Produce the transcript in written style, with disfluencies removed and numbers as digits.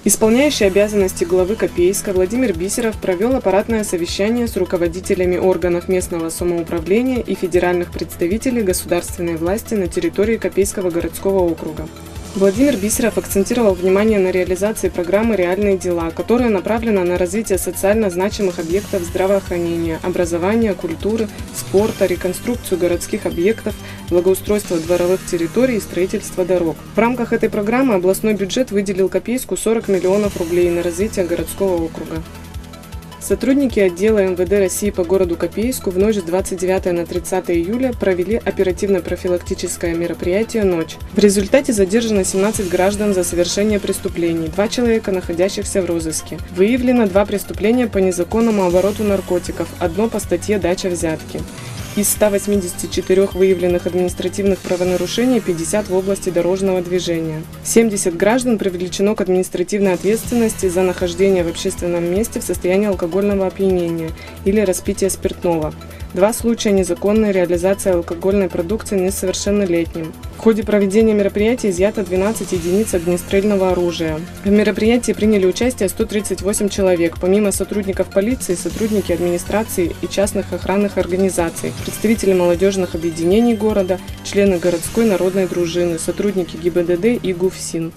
Исполняющий обязанности главы Копейска Владимир Бисеров провел аппаратное совещание с руководителями органов местного самоуправления и федеральных представителей государственной власти на территории Копейского городского округа. Владимир Бисеров акцентировал внимание на реализации программы «Реальные дела», которая направлена на развитие социально значимых объектов здравоохранения, образования, культуры, спорта, реконструкцию городских объектов, благоустройство дворовых территорий и строительство дорог. В рамках этой программы областной бюджет выделил Копейску 40 миллионов рублей на развитие городского округа. Сотрудники отдела МВД России по городу Копейску в ночь с 29 на 30 июля провели оперативно-профилактическое мероприятие «Ночь». В результате задержано 17 граждан за совершение преступлений, 2 человека, находящихся в розыске. Выявлено 2 преступления по незаконному обороту наркотиков, 1 по статье «Дача взятки». Из 184 выявленных административных правонарушений 50 в области дорожного движения. 70 граждан привлечено к административной ответственности за нахождение в общественном месте в состоянии алкогольного опьянения или распития спиртного. 2 случая незаконной реализации алкогольной продукции несовершеннолетним. В ходе проведения мероприятия изъято 12 единиц огнестрельного оружия. В мероприятии приняли участие 138 человек, помимо сотрудников полиции, сотрудники администрации и частных охранных организаций, представители молодежных объединений города, члены городской народной дружины, сотрудники ГИБДД и ГУФСИН.